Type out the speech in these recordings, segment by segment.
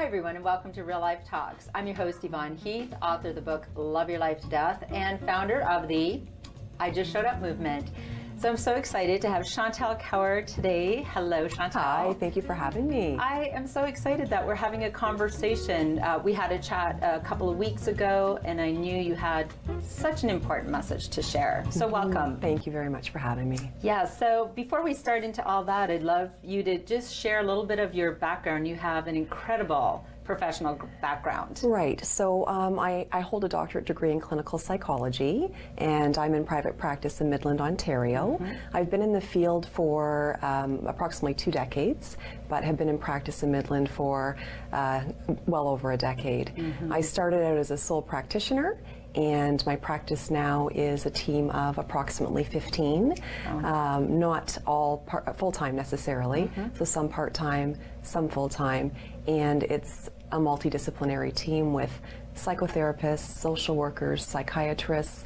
Hi everyone, and welcome to Real Life Talks. I'm your host Yvonne Heath, author of the book Love Your Life to Death and founder of the I Just Showed Up movement. So I'm so excited to have Chantel Coward today. Hello, Chantel. Hi, thank you for having me. I am so excited that we're having a conversation. We had a chat a couple of weeks ago, and I knew you had such an important message to share. So welcome. Thank you very much for having me. Yeah, so before we start into all that, I'd love you to just share a little bit of your background. You have an incredible professional background. Right. So I hold a doctorate degree in clinical psychology, and I'm in private practice in Midland, Ontario. I've been in the field for approximately 2 decades, but have been in practice in Midland for well over a decade. I started out as a sole practitioner, and my practice now is a team of approximately 15, not all full-time necessarily, so some part-time, some full-time, and it's a multidisciplinary team with psychotherapists, social workers, psychiatrists,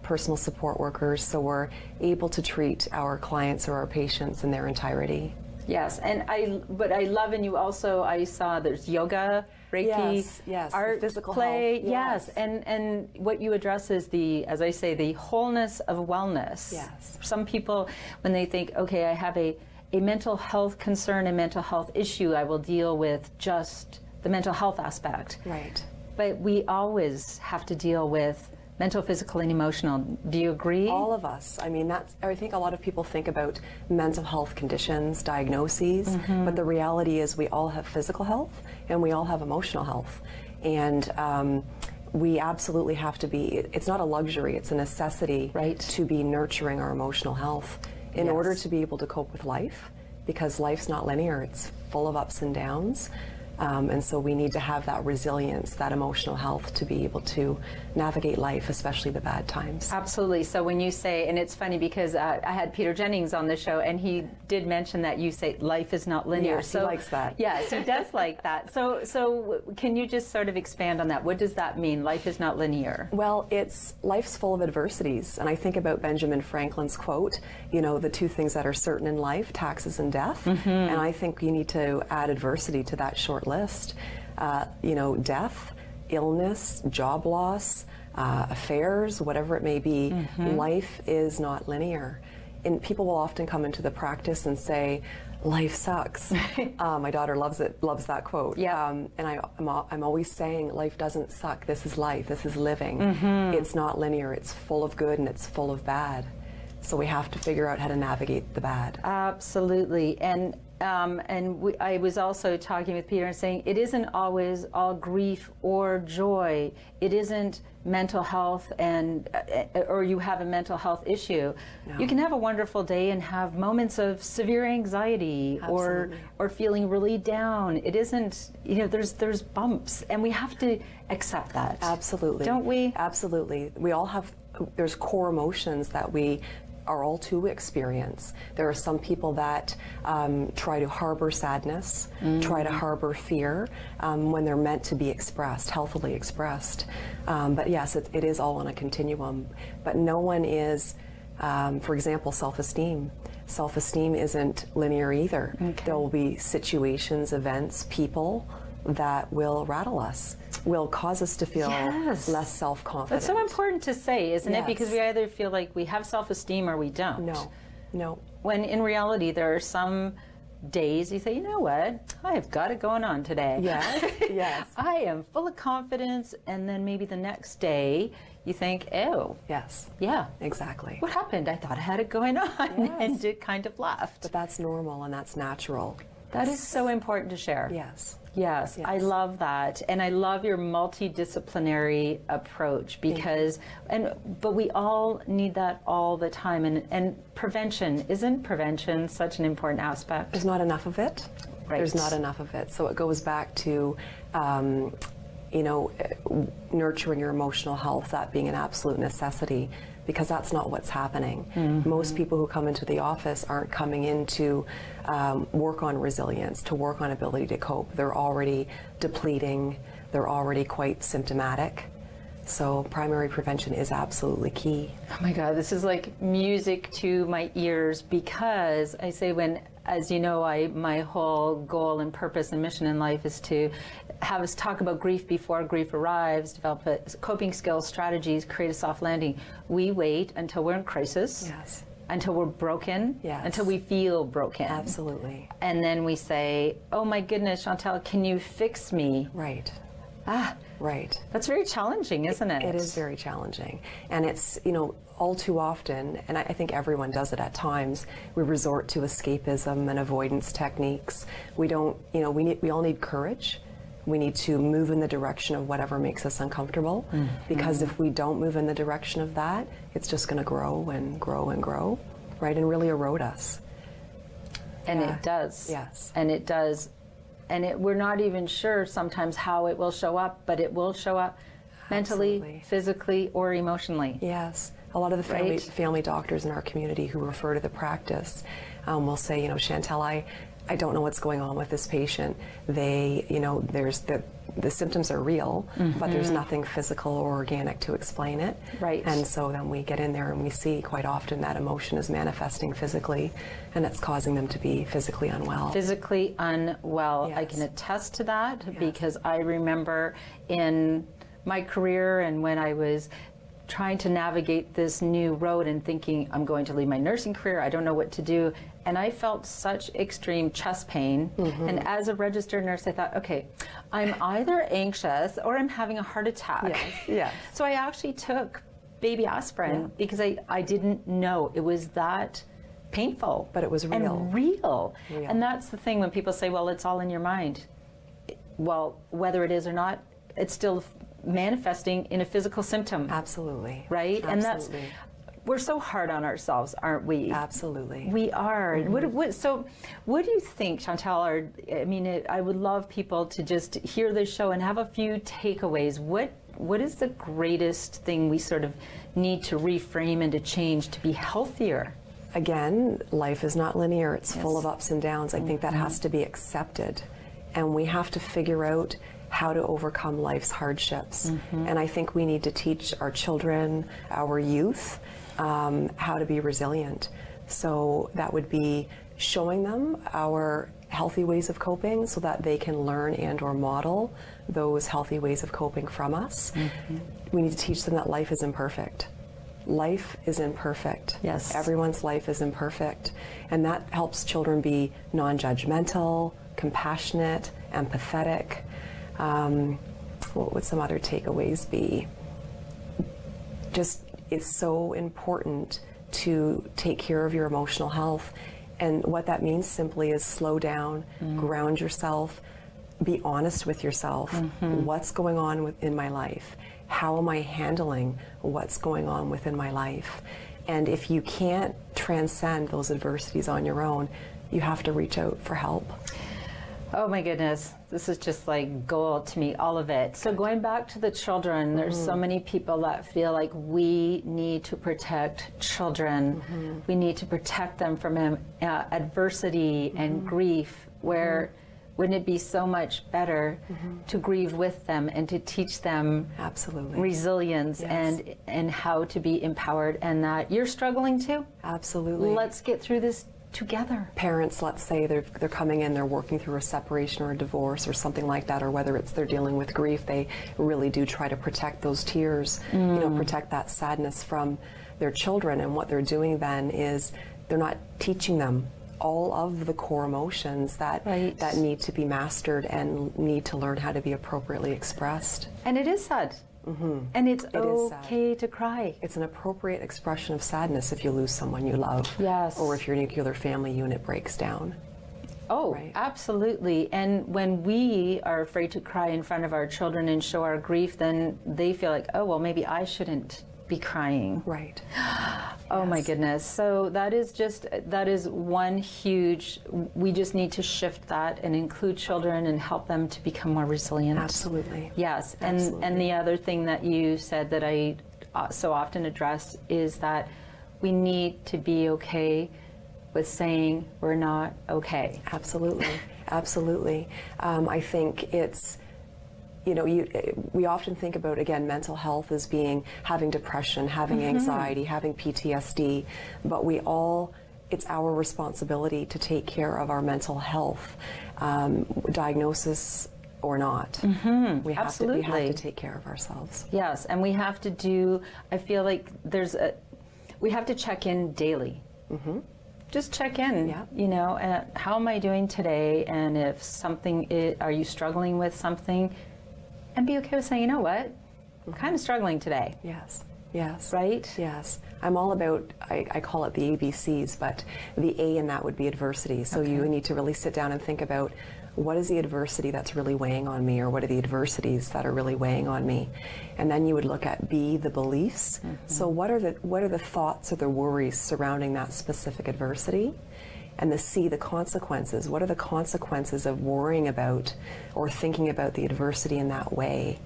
personal support workers, so we're able to treat our clients or our patients in their entirety. Yes, and what I love in you also, I saw there's yoga, reiki, yes, art, physical play, health, yes, and what you address is the, as I say, the wholeness of wellness. Yes. Some people, when they think, okay, I have a mental health concern, a mental health issue, I will deal with just the mental health aspect. Right. But we always have to deal with mental, physical, and emotional. Do you agree? All of us. I mean, I think a lot of people think about mental health conditions, diagnoses, but the reality is we all have physical health and we all have emotional health. And we absolutely have to be, it's not a luxury, it's a necessity to be nurturing our emotional health in order to be able to cope with life, because life's not linear, it's full of ups and downs. And so we need to have that resilience, that emotional health to be able to navigate life, especially the bad times. Absolutely. So when you say, and it's funny because I had Peter Jennings on the show, and he did mention that you say life is not linear. Yes, he likes that. Yes, he does like that. So can you just sort of expand on that? What does that mean? Life is not linear. Well, life's full of adversities. And I think about Benjamin Franklin's quote, you know, the 2 things that are certain in life, taxes and death. And I think you need to add adversity to that short list. You know, death, illness, job loss, affairs, whatever it may be, life is not linear. And people will often come into the practice and say, life sucks. My daughter loves that quote. Yeah. And I'm always saying, life doesn't suck. This is life. This is living. It's not linear. It's full of good and it's full of bad. So we have to figure out how to navigate the bad. Absolutely. And I was also talking with Peter and saying it isn't always all grief or joy. It isn't mental health or you have a mental health issue. No. You can have a wonderful day and have moments of severe anxiety or feeling really down. It isn't, you know, there's bumps, and we have to accept that. Absolutely. Don't we? Absolutely. We all have, there's core emotions that we are all to experience. There are some people that try to harbor sadness, try to harbor fear when they're meant to be expressed, healthily expressed. But yes, it is all on a continuum. But no one is, for example, self-esteem. Self-esteem isn't linear either. Okay. There will be situations, events, people that will rattle us, will cause us to feel less self-confident. It's so important to say, isn't it? Because we either feel like we have self-esteem or we don't. No. When in reality, there are some days you say, you know what, I have got it going on today. Yes, yes. I am full of confidence, and then maybe the next day you think, oh. Yes. Yeah. Exactly. What happened? I thought I had it going on, and it kind of left. But that's normal and that's natural. That is so important to share. Yes. Yes, I love that, and I love your multidisciplinary approach because, but we all need that all the time, and prevention, isn't prevention such an important aspect? There's not enough of it. Right. There's not enough of it, so it goes back to, you know, nurturing your emotional health, that being an absolute necessity, because that's not what's happening. Most people who come into the office aren't coming in to work on resilience, to work on ability to cope. They're already depleting, they're already quite symptomatic. So primary prevention is absolutely key. Oh my God, this is like music to my ears, because I say, when, as you know, my whole goal and purpose and mission in life is to have us talk about grief before grief arrives, develop coping skills, strategies, create a soft landing. We wait until we're in crisis. Yes. Until we're broken, yes. Until we feel broken. Absolutely. And then we say, oh my goodness, Chantel, can you fix me? Right. Ah, right. That's very challenging, isn't it? It is very challenging. And it's, you know, all too often, and I think everyone does it at times, we resort to escapism and avoidance techniques. We don't, you know, we all need courage. We need to move in the direction of whatever makes us uncomfortable, because if we don't move in the direction of that, it's just going to grow and grow and grow, right, and really erode us. And it does. Yes. And it does. And we're not even sure sometimes how it will show up, but it will show up mentally, Absolutely. Physically, or emotionally. Yes. A lot of the family doctors in our community who refer to the practice will say, you know, Chantel, I don't know what's going on with this patient. They, you know, there's the symptoms are real, but there's nothing physical or organic to explain it. Right. And so then we get in there and we see quite often that emotion is manifesting physically, and it's causing them to be physically unwell. Physically unwell. Yes. I can attest to that, Yes. because I remember in my career and when I was trying to navigate this new road and thinking, I'm going to leave my nursing career, I don't know what to do. And I felt such extreme chest pain. And as a registered nurse, I thought, okay, I'm either anxious or I'm having a heart attack. Yes, yes. So I actually took baby aspirin because I didn't know it was that painful. But it was real. And real. And that's the thing when people say, well, it's all in your mind. Well, whether it is or not, it's still manifesting in a physical symptom. Absolutely. Right? Absolutely. And that's, we're so hard on ourselves, aren't we? Absolutely. We are. So what do you think, Chantel, I mean, I would love people to just hear this show and have a few takeaways. What is the greatest thing we sort of need to reframe and to change to be healthier? Again, life is not linear. It's full of ups and downs. I think that has to be accepted. And we have to figure out how to overcome life's hardships. And I think we need to teach our children, our youth, how to be resilient. So that would be showing them our healthy ways of coping so that they can learn and or model those healthy ways of coping from us. We need to teach them that life is imperfect. Life is imperfect. Yes. Everyone's life is imperfect. And that helps children be non-judgmental, compassionate, empathetic. What would some other takeaways be? Just, it's so important to take care of your emotional health. And what that means simply is slow down, ground yourself, be honest with yourself. What's going on in my life? How am I handling what's going on within my life? And if you can't transcend those adversities on your own, you have to reach out for help. Oh my goodness, this is just like gold to me, all of it. So going back to the children, there's so many people that feel like we need to protect children. We need to protect them from adversity and grief, where wouldn't it be so much better to grieve with them and to teach them Absolutely. resilience and how to be empowered, and that you're struggling too? Absolutely. Let's get through this together. Parents, let's say they're coming in, they're working through a separation or a divorce or something like that, or whether it's they're dealing with grief, they really do try to protect those tears, you know, protect that sadness from their children. And what they're doing then is they're not teaching them all of the core emotions that that need to be mastered and need to learn how to be appropriately expressed. And it is sad. And it's okay to cry. It's an appropriate expression of sadness if you lose someone you love. Yes. Or if your nuclear family unit breaks down. Oh, absolutely. And when we are afraid to cry in front of our children and show our grief, then they feel like, oh, well, maybe I shouldn't be crying. Right. Oh my goodness. So that is one huge, we just need to shift that and include children and help them to become more resilient. Absolutely. Yes. Absolutely. And the other thing that you said that I so often address is that we need to be okay with saying we're not okay. Absolutely. Absolutely. I think it's you know, we often think about, again, mental health as being having depression, having anxiety, having PTSD, but it's our responsibility to take care of our mental health, diagnosis or not. We have to take care of ourselves. Yes, and we have to do, I feel like we have to check in daily. Just check in, you know, how am I doing today? And if something are you struggling with something? And be okay with saying, you know what, I'm kind of struggling today. Yes. Yes. Right? Yes. I'm all about, I call it the ABCs, but the A in that would be adversity. So you need to really sit down and think about, what is the adversity that's really weighing on me, or what are the adversities that are really weighing on me? And then you would look at B, the beliefs. So what are the thoughts or the worries surrounding that specific adversity? And the C, the consequences. What are the consequences of worrying about or thinking about the adversity in that way?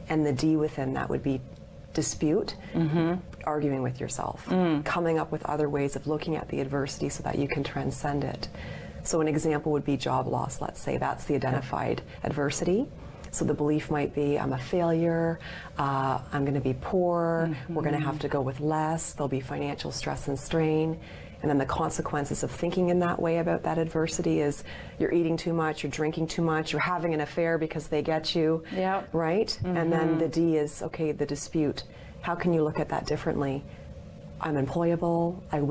And the D within that would be dispute, arguing with yourself, coming up with other ways of looking at the adversity so that you can transcend it. So an example would be job loss, let's say. That's the identified adversity. So the belief might be, I'm a failure, I'm going to be poor, we're going to have to go with less, there'll be financial stress and strain. And then the consequences of thinking in that way about that adversity is you're eating too much, you're drinking too much, you're having an affair because they get you, right? And then the D is, okay, the dispute. How can you look at that differently? I'm employable, I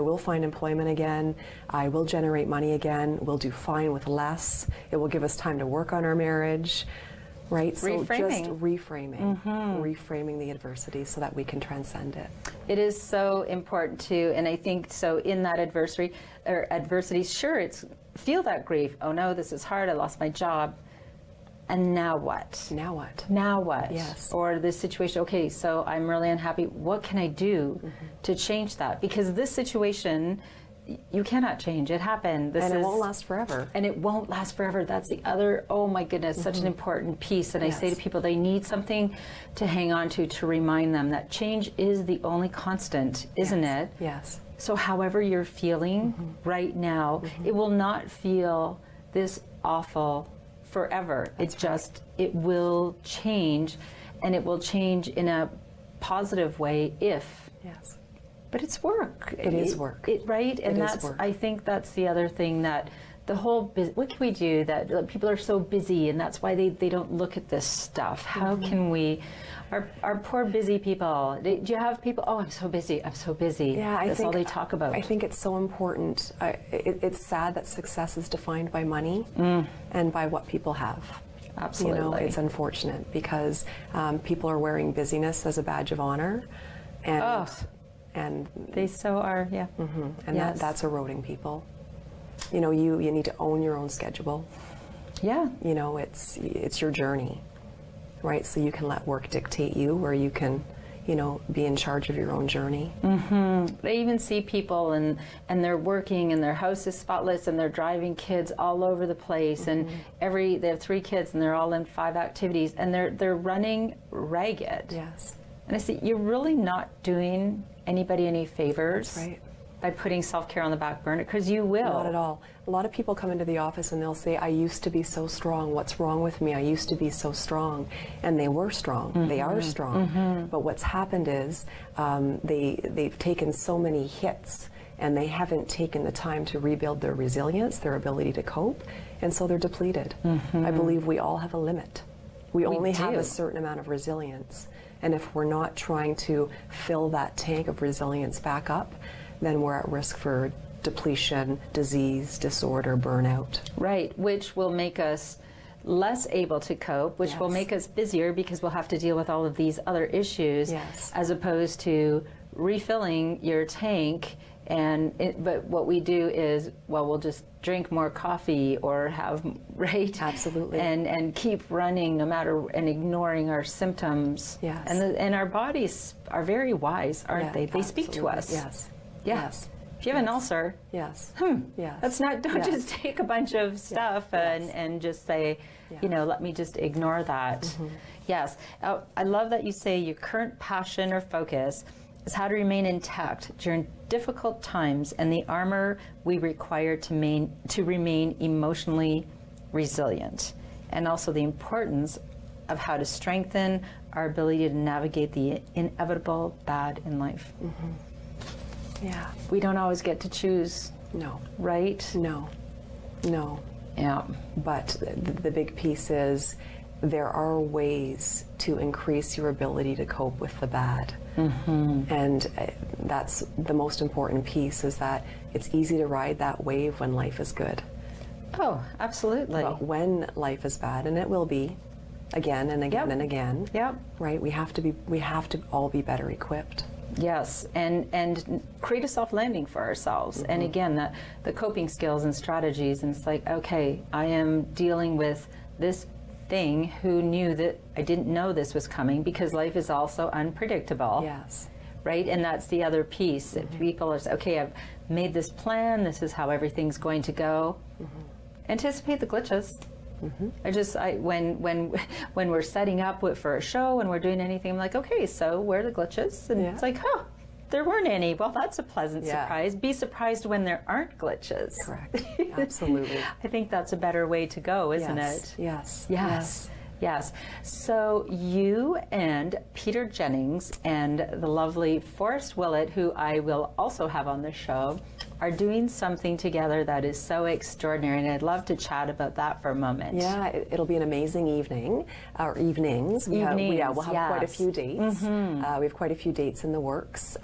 will find employment again, I will generate money again, we'll do fine with less, it will give us time to work on our marriage, right? So just reframing, reframing the adversity so that we can transcend it. It is so important too, and I think so in that adversity, sure, feel that grief. Oh no, this is hard, I lost my job. And now what? Now what? Now what? Yes. Or this situation, okay, so I'm really unhappy. What can I do to change that? Because this situation, you cannot change. It happened. And it won't last forever. And it won't last forever. That's the other, oh my goodness, such an important piece. And I say to people, they need something to hang on to remind them that change is the only constant, isn't it? Yes. So however you're feeling right now, it will not feel this awful forever. It will change, and it will change in a positive way if. Yes. But it's work. It is work. Right? And I think that's the other thing, that the whole, what can we do that people are so busy, and that's why they don't look at this stuff. How can we, our poor busy people, do you have people, oh, I'm so busy, I'm so busy. Yeah, that's all they talk about. I think it's so important. It's sad that success is defined by money and by what people have. Absolutely. You know, it's unfortunate because people are wearing busyness as a badge of honor, and they so are, yeah. And that's eroding people. You know, you need to own your own schedule. Yeah. You know, it's your journey, right? So you can let work dictate you, or you can, you know, be in charge of your own journey. I even see people and they're working, and their house is spotless, and they're driving kids all over the place, and they have 3 kids, and they're all in 5 activities, and they're running ragged. Yes. And I see, you're really not doing anybody any favors. That's right. By putting self-care on the back burner, because you will. Not at all. A lot of people come into the office and they'll say, I used to be so strong. What's wrong with me? I used to be so strong. And they were strong. They are strong. But what's happened is they've taken so many hits, and they haven't taken the time to rebuild their resilience, their ability to cope, and so they're depleted. I believe we all have a limit. We only have a certain amount of resilience. And if we're not trying to fill that tank of resilience back up, then we're at risk for depletion, disease, disorder, burnout. Right, which will make us less able to cope, which will make us busier because we'll have to deal with all of these other issues, as opposed to refilling your tank. But what we do is, well, we'll just drink more coffee or have, right? Absolutely. And keep running no matter, and ignoring our symptoms. Yes. And our bodies are very wise, aren't they? They speak to us. Yes. Yeah. Yes. If you have an ulcer, yes. Yes. That's not, don't just take a bunch of stuff and just say, you know, let me just ignore that. Yes. I love that you say your current passion or focus is how to remain intact during difficult times, and the armor we require to remain emotionally resilient, and also the importance of how to strengthen our ability to navigate the inevitable bad in life. Yeah. We don't always get to choose. No. Right? No. No. Yeah. But the big piece is there are ways to increase your ability to cope with the bad. And that's the most important piece, is that it's easy to ride that wave when life is good. Oh, absolutely. But when life is bad, and it will be again and again and again, right? We have to all be better equipped. Yes, and create a soft landing for ourselves. And again, the coping skills and strategies, and it's like, okay, I am dealing with this thing. Who knew that I didn't know this was coming, because life is also unpredictable. Yes. Right? And that's the other piece that people are saying, okay, I've made this plan, this is how everything's going to go. Anticipate the glitches. When we're setting up for a show and we're doing anything, I'm like, okay, so where are the glitches? And it's like, oh, there weren't any. Well, that's a pleasant surprise. Be surprised when there aren't glitches. Correct. Absolutely. I think that's a better way to go, isn't it? Yes. Yes. Yes. So you and Peter Jennings and the lovely Forrest Willett, who I will also have on the show, are doing something together that is so extraordinary, and I'd love to chat about that for a moment. Yeah, it'll be an amazing evening, or evenings. We'll have quite a few dates. We have quite a few dates in the works.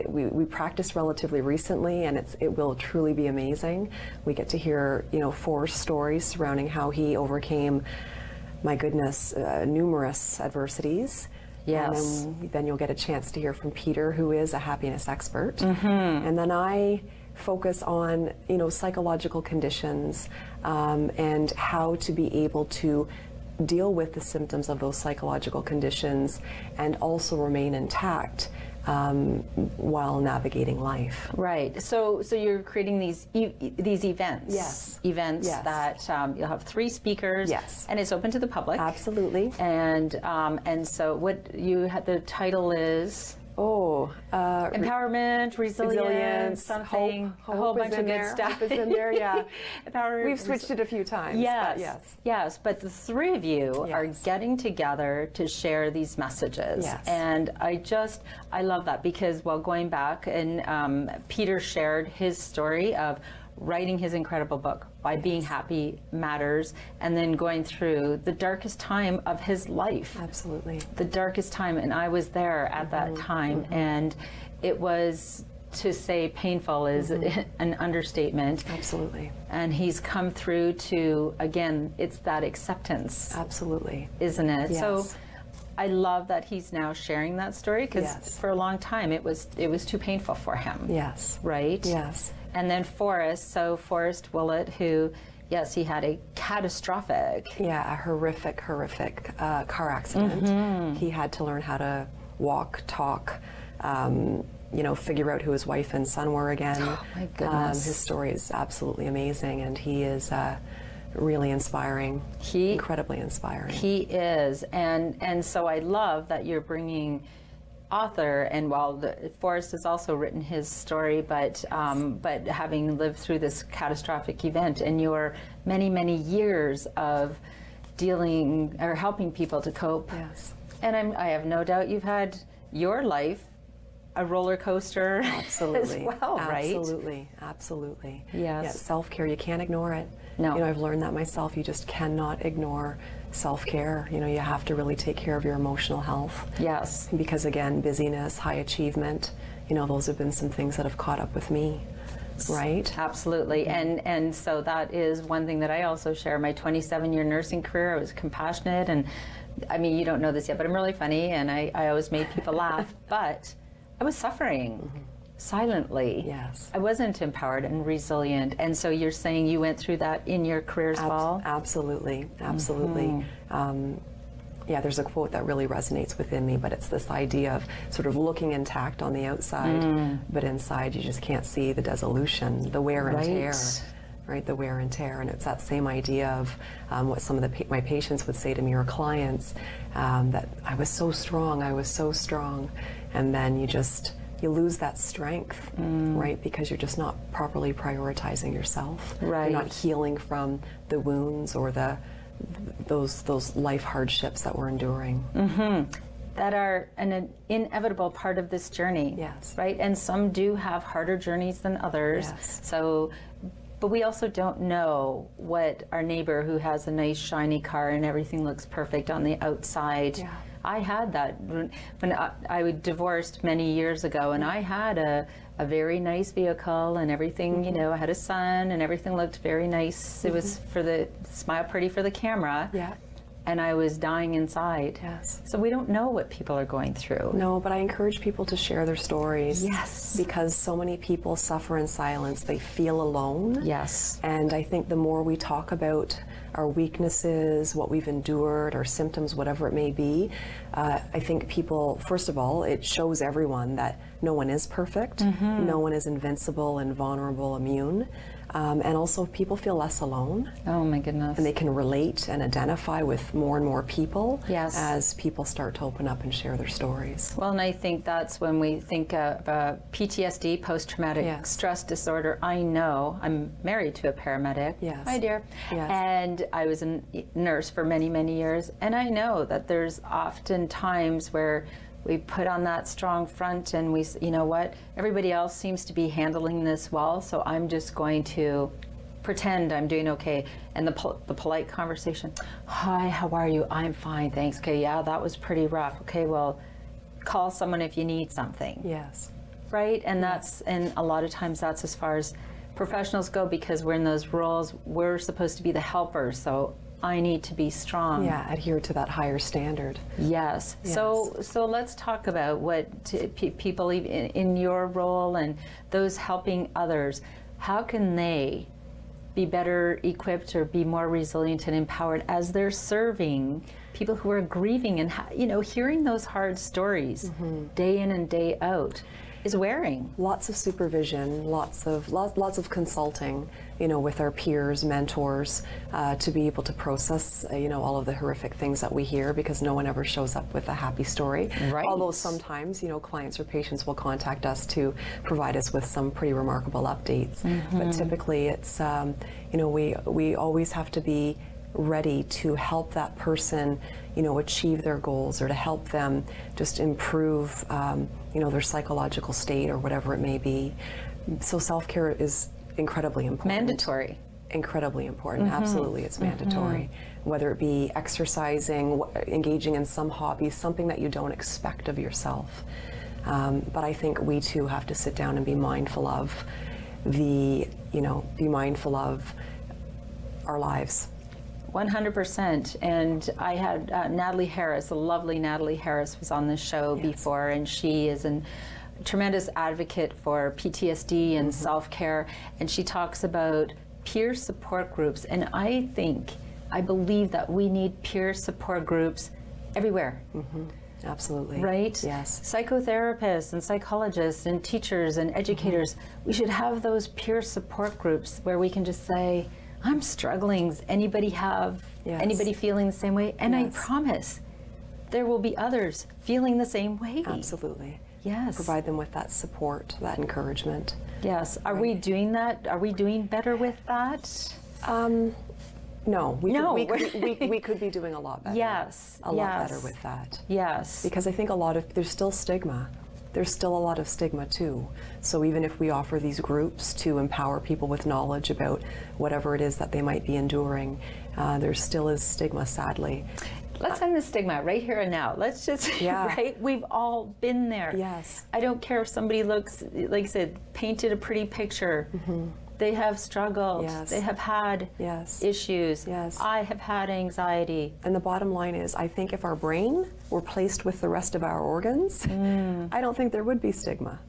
We practiced relatively recently, and it will truly be amazing. We get to hear, Forrest's stories surrounding how he overcame, my goodness, numerous adversities. Yes. And then you'll get a chance to hear from Peter, who is a happiness expert. And then I focus on, psychological conditions and how to be able to deal with the symptoms of those psychological conditions and also remain intact while navigating life. Right. So you're creating these events. Yes. Events that you'll have 3 speakers. Yes. And it's open to the public. Absolutely. And so what you had, the title is? Empowerment, resilience, something, hope, a whole bunch of good stuff. Hope is in there, yeah. We've switched it a few times. Yes, but the 3 of you are getting together to share these messages. Yes. And I love that, because while going back, and Peter shared his story of writing his incredible book, Why Being Happy Matters, and then going through the darkest time of his life. Absolutely. The darkest time, and I was there at that time, and it was, to say painful is an understatement. Absolutely. And he's come through to, again, it's that acceptance. Absolutely. Isn't it? Yes. So I love that he's now sharing that story, because for a long time it was too painful for him. Yes. Right? Yes. And then Forrest Willett, who, yes, he had a catastrophic. Yeah, a horrific car accident. He had to learn how to walk, talk, figure out who his wife and son were again. Oh, my goodness. His story is absolutely amazing, and he is really inspiring, incredibly inspiring. He is, and so I love that you're bringing author, and while Forrest has also written his story, but having lived through this catastrophic event, and your many years of dealing or helping people to cope. Yes. And I have no doubt you've had your life a roller coaster absolutely as well, right? Absolutely. Yes. Yeah, self-care, you can't ignore it. No. I've learned that myself. You just cannot ignore self-care. You have to really take care of your emotional health. Yes. Because again, busyness, high achievement, those have been some things that have caught up with me. Right? Absolutely. And so that is one thing that I also share. My 27-year nursing career, I was compassionate, and I mean, you don't know this yet, but I'm really funny, and I always made people laugh, but I was suffering silently. Yes. I wasn't empowered and resilient. And so you're saying you went through that in your career as well? Absolutely. Yeah, there's a quote that really resonates within me, but it's this idea of sort of looking intact on the outside, but inside you just can't see the dissolution, the wear and tear. Right, the wear and tear, and it's that same idea of what some of my patients would say to me, or clients, that I was so strong, and then you lose that strength, right, because you're just not properly prioritizing yourself. Right. You're not healing from the wounds or the those life hardships that we're enduring. That are an inevitable part of this journey. Yes. Right? And some do have harder journeys than others. Yes. So, but we also don't know what our neighbor who has a nice shiny car and everything looks perfect on the outside. Yeah. I had that when I was divorced many years ago, and I had a very nice vehicle and everything, you know, I had a son and everything looked very nice. It was for the smile pretty for the camera. Yeah. And I was dying inside. Yes. So we don't know what people are going through. No, but I encourage people to share their stories. Yes. Because so many people suffer in silence. They feel alone. Yes. And I think the more we talk about our weaknesses, what we've endured, our symptoms, whatever it may be, I think people, first of all, it shows everyone that no one is perfect. No one is invincible, invulnerable, immune. And also people feel less alone. Oh my goodness. And they can relate and identify with more and more people as people start to open up and share their stories. Well, and I think that's when we think of PTSD, post-traumatic stress disorder. I know, I'm married to a paramedic. Yes. Hi, dear. Yes. And I was a nurse for many, many years. And I know that there's often times where we put on that strong front and we, you know what, everybody else seems to be handling this well, so I'm just going to pretend I'm doing okay. And the polite conversation, hi, how are you? I'm fine, thanks. Okay, yeah, that was pretty rough. Okay, well, call someone if you need something. Yes. Right? And that's, and a lot of times that's as far as professionals go, because we're in those roles, we're supposed to be the helpers, so I need to be strong. Yeah, adhere to that higher standard. Yes. So let's talk about what people in your role and those helping others, how can they be better equipped or be more resilient and empowered as they're serving people who are grieving, and, you know, hearing those hard stories day in and day out is wearing. Lots of supervision, lots of consulting, you know, with our peers, mentors, to be able to process, you know, all of the horrific things that we hear, because no one ever shows up with a happy story. Right. Although sometimes, you know, clients or patients will contact us to provide us with some pretty remarkable updates. But typically it's, you know, we always have to be ready to help that person, you know, achieve their goals, or to help them just improve, you know, their psychological state or whatever it may be. So self-care is incredibly important. Mandatory. Incredibly important. Absolutely, it's mandatory. Whether it be exercising, engaging in some hobby, something that you don't expect of yourself. But I think we too have to sit down and be mindful of be mindful of our lives. 100%. And I had Natalie Harris, the lovely Natalie Harris, was on this show before, and she is a tremendous advocate for PTSD and self-care, and she talks about peer support groups. And I believe that we need peer support groups everywhere. Absolutely. Right? Yes. Psychotherapists and psychologists and teachers and educators, we should have those peer support groups where we can just say, I'm struggling. Does anybody have anybody feeling the same way? And I promise there will be others feeling the same way. Absolutely. Yes. Provide them with that support, that encouragement. Yes. Are we doing that? Are we doing better with that? No. We could be doing a lot better. Yes. A lot better with that. Yes. Because I think there's still stigma. There's still a lot of stigma too. So even if we offer these groups to empower people with knowledge about whatever it is that they might be enduring, there still is stigma, sadly. Let's end the stigma right here and now. Let's just, right? We've all been there. Yes. I don't care if somebody looks, like I said, painted a pretty picture. They have struggled. Yes. They have had issues. Yes. I have had anxiety. And the bottom line is, I think if our brain were placed with the rest of our organs, I don't think there would be stigma.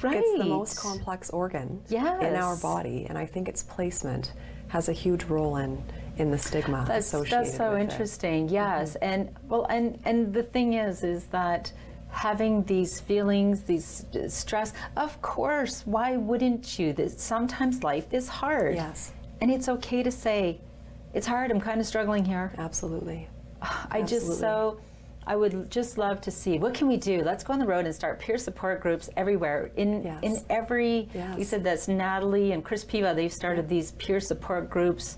Right. It's the most complex organ in our body, and I think its placement has a huge role in the stigma associated with it. That's so interesting. Yes. And well, and the thing is that having these feelings, these stress, of course, why wouldn't you? Sometimes life is hard. Yes. And it's okay to say, it's hard, I'm kind of struggling here. Absolutely. I just so, I would just love to see, what can we do? Let's go on the road and start peer support groups everywhere. In every, you said that's Natalie and Chris Piva, they've started these peer support groups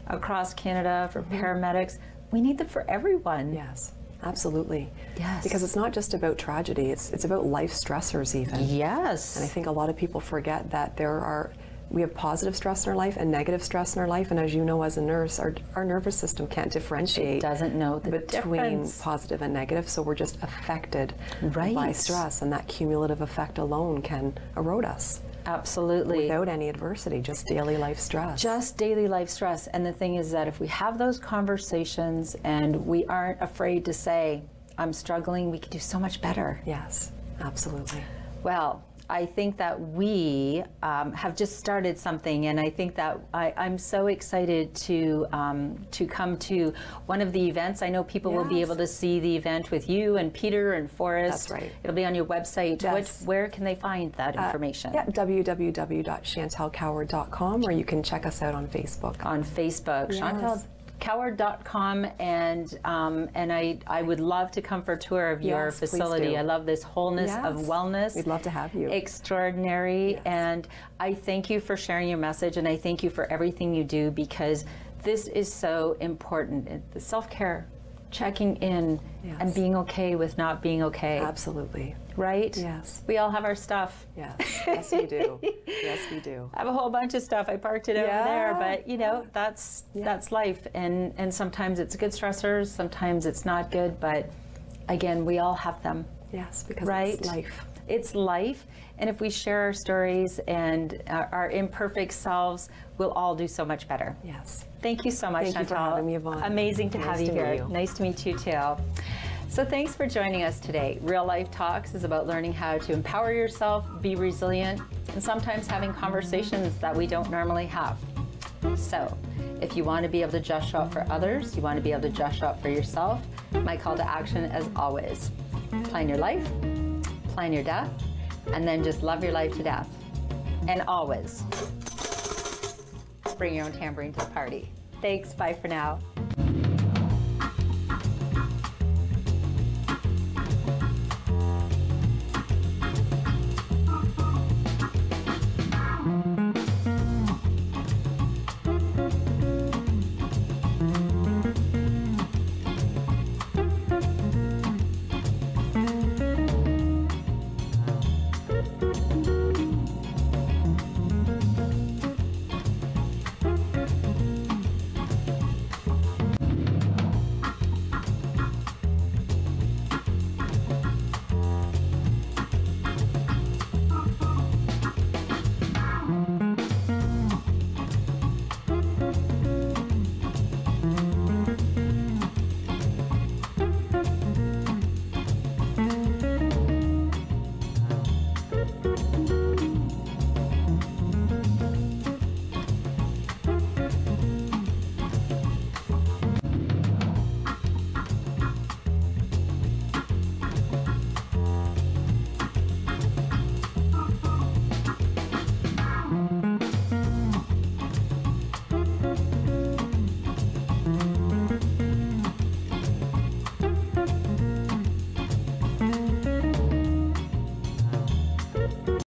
across Canada for paramedics. We need them for everyone. Yes, absolutely. Yes. Because it's not just about tragedy, it's about life stressors even. Yes. And I think a lot of people forget that we have positive stress in our life and negative stress in our life, and as you know, as a nurse, our nervous system can't differentiate. It doesn't know the between difference. Positive and negative, so we're just affected by stress, and that cumulative effect alone can erode us. Absolutely. Without any adversity, just daily life stress. Just daily life stress. And the thing is that if we have those conversations and we aren't afraid to say, I'm struggling, we can do so much better. Yes, absolutely. Well, I think that we have just started something, and I think that I'm so excited to come to one of the events. I know people will be able to see the event with you and Peter and Forrest. That's right. It'll be on your website. Yes. Where can they find that information? www.chantelcoward.com, or you can check us out on Facebook. On Facebook, Yes. ChantelCoward.com, and I would love to come for a tour of your facility. I love this wholeness of wellness. We'd love to have you. Extraordinary, and I thank you for sharing your message, and I thank you for everything you do, because this is so important. The self-care, checking in, and being okay with not being okay. Absolutely. Right? Yes. We all have our stuff. Yes. Yes, we do. Yes, we do. I have a whole bunch of stuff. I parked it over there, but you know, that's life. And sometimes it's good stressors, sometimes it's not good, but again, we all have them. Yes, because it's life. It's life, and if we share our stories and our imperfect selves, we'll all do so much better. Yes. Thank you so much, Chantel. Thank you for having me, Yvonne. Amazing to have you here. Meet you. Nice to meet you too. So thanks for joining us today. Real Life Talks is about learning how to empower yourself, be resilient, and sometimes having conversations that we don't normally have. So if you want to be able to just show up for others, you want to be able to just show up for yourself, my call to action, as always, plan your life, plan your death, and then just love your life to death. And always bring your own tambourine to the party. Thanks. Bye for now.